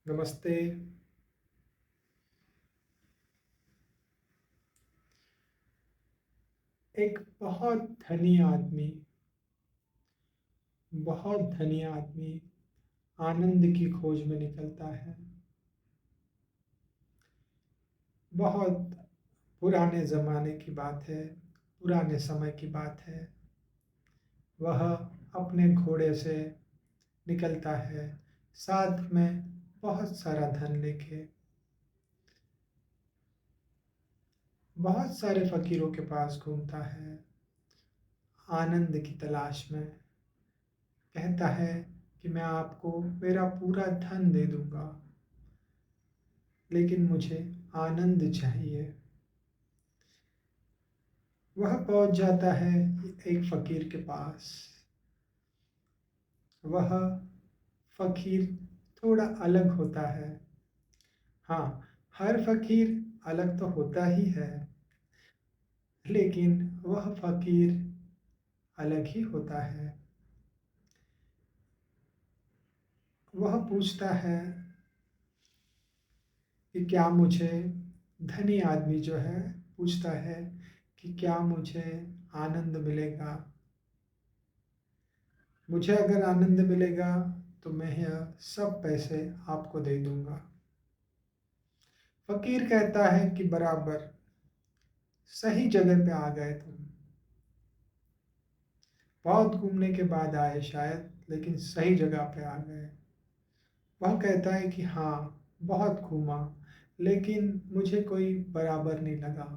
नमस्ते। एक बहुत धनी आदमी आनंद की खोज में निकलता है। बहुत पुराने ज़माने की बात है, पुराने समय की बात है। वह अपने घोड़े से निकलता है, साथ में बहुत सारा धन लेके। बहुत सारे फ़कीरों के पास घूमता है, आनंद की तलाश में। कहता है कि मैं आपको मेरा पूरा धन दे दूँगा, लेकिन मुझे आनंद चाहिए। वह पहुंच जाता है एक फकीर के पास। वह फकीर थोड़ा अलग होता है। हाँ, हर फकीर अलग तो होता ही है, लेकिन वह फकीर अलग ही होता है। वह पूछता है कि क्या मुझे धनी आदमी जो है पूछता है कि क्या मुझे आनंद मिलेगा। मुझे अगर आनंद मिलेगा तो मैं यह सब पैसे आपको दे दूंगा। फकीर कहता है कि बराबर सही जगह पे आ गए तुम। बहुत घूमने के बाद आए शायद, लेकिन सही जगह पे आ गए। वह कहता है कि हाँ, बहुत घूमा, लेकिन मुझे कोई बराबर नहीं लगा।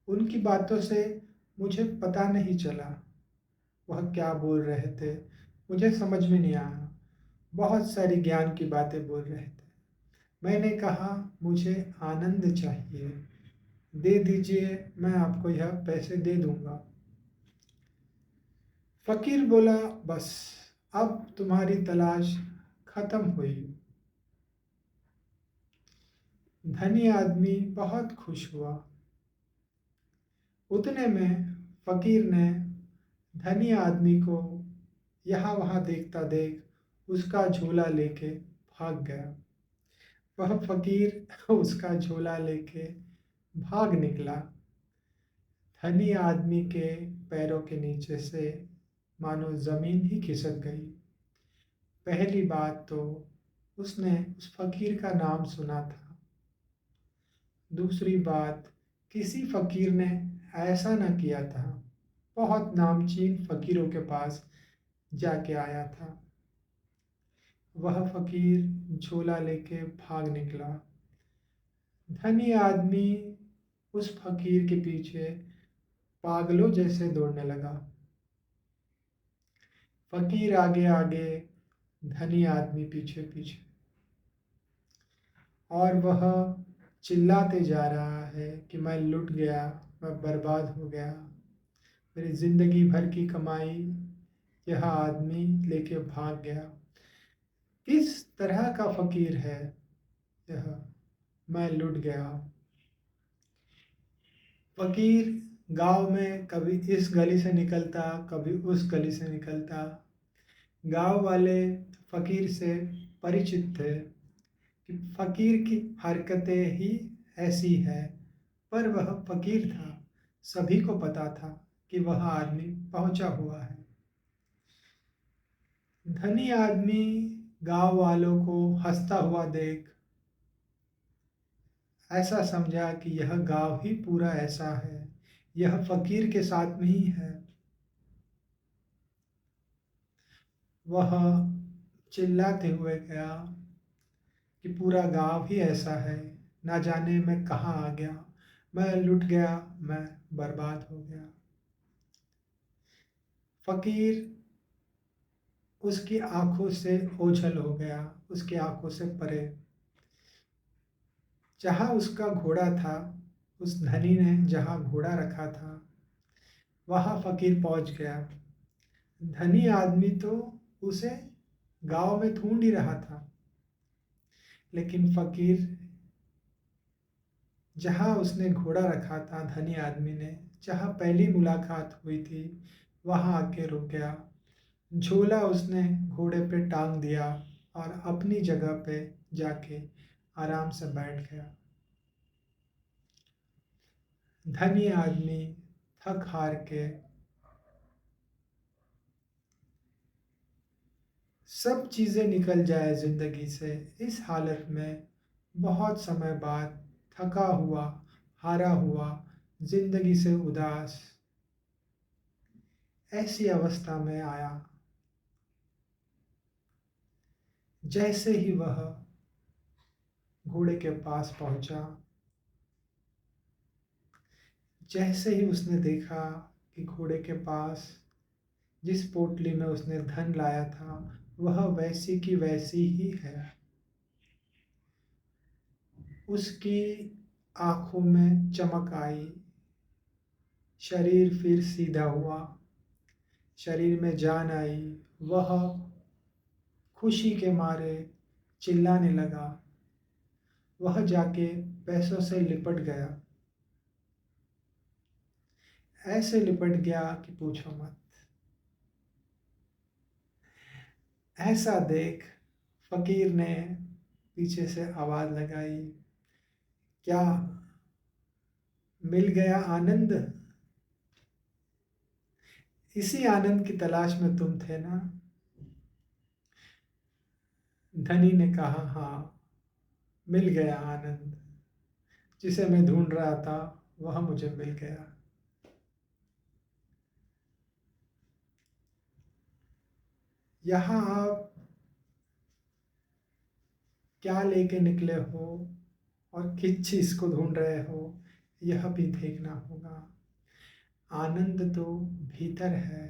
उनकी बातों से मुझे पता नहीं चला वह क्या बोल रहे थे। मुझे समझ में नहीं आया। बहुत सारी ज्ञान की बातें बोल रहे थे। मैंने कहा मुझे आनंद चाहिए, दे दीजिए, मैं आपको यह पैसे दे दूंगा। फकीर बोला, बस अब तुम्हारी तलाश खत्म हुई। धनी आदमी बहुत खुश हुआ। उतने में फकीर ने धनी आदमी को यहाँ वहाँ देखता देख उसका झोला लेके भाग गया। वह फकीर उसका झोला लेके भाग निकला। धनी आदमी के पैरों के नीचे से मानो जमीन ही खिसक गई। पहली बात तो उसने उस फकीर का नाम सुना था। दूसरी बात, किसी फकीर ने ऐसा न किया था। बहुत नामचीन फकीरों के पास जाके आया था। वह फकीर झोला लेके भाग निकला। धनी आदमी उस फकीर के पीछे पागलों जैसे दौड़ने लगा। फकीर आगे आगे, धनी आदमी पीछे पीछे, और वह चिल्लाते जा रहा है कि मैं लुट गया, मैं बर्बाद हो गया, मेरी जिंदगी भर की कमाई यह आदमी लेके भाग गया। किस तरह का फकीर है यह, मैं लुट गया। फकीर गांव में कभी इस गली से निकलता, कभी उस गली से निकलता। गांव वाले फकीर से परिचित थे कि फकीर की हरकतें ही ऐसी है, पर वह फकीर था। सभी को पता था कि वह आदमी पहुंचा हुआ है। धनी आदमी गांव वालों को हंसता हुआ देख ऐसा समझा कि यह गांव ही पूरा ऐसा है, यह फकीर के साथ में ही है। वह चिल्लाते हुए गया कि पूरा गांव ही ऐसा है, ना जाने मैं कहाँ आ गया, मैं लुट गया, मैं बर्बाद हो गया। फकीर उसकी आंखों से ओझल हो गया, उसकी आंखों से परे। जहाँ उसका घोड़ा था, उस धनी ने जहाँ घोड़ा रखा था, वहाँ फकीर पहुंच गया। धनी आदमी तो उसे गांव में ढूंढ ही रहा था, लेकिन फकीर जहाँ उसने घोड़ा रखा था, धनी आदमी ने जहाँ पहली मुलाकात हुई थी, वहाँ आके रुक गया। झोला उसने घोड़े पे टांग दिया और अपनी जगह पे जाके आराम से बैठ गया। धनी आदमी थक हार के सब चीज़ें निकल जाए ज़िंदगी से, इस हालत में बहुत समय बाद थका हुआ, हारा हुआ, ज़िंदगी से उदास ऐसी अवस्था में आया। जैसे ही वह घोड़े के पास पहुंचा, जैसे ही उसने देखा कि घोड़े के पास जिस पोटली में उसने धन लाया था वह वैसी की वैसी ही है, उसकी आंखों में चमक आई, शरीर फिर सीधा हुआ, शरीर में जान आई। वह खुशी के मारे चिल्लाने लगा। वह जाके पैसों से लिपट गया, ऐसे लिपट गया कि पूछो मत। ऐसा देख फकीर ने पीछे से आवाज लगाई, क्या मिल गया आनंद? इसी आनंद की तलाश में तुम थे ना? धनी ने कहा, हाँ, मिल गया आनंद, जिसे मैं ढूंढ रहा था वह मुझे मिल गया। यहाँ आप क्या लेके निकले हो और किस चीज को ढूंढ रहे हो, यह भी देखना होगा। आनंद तो भीतर है,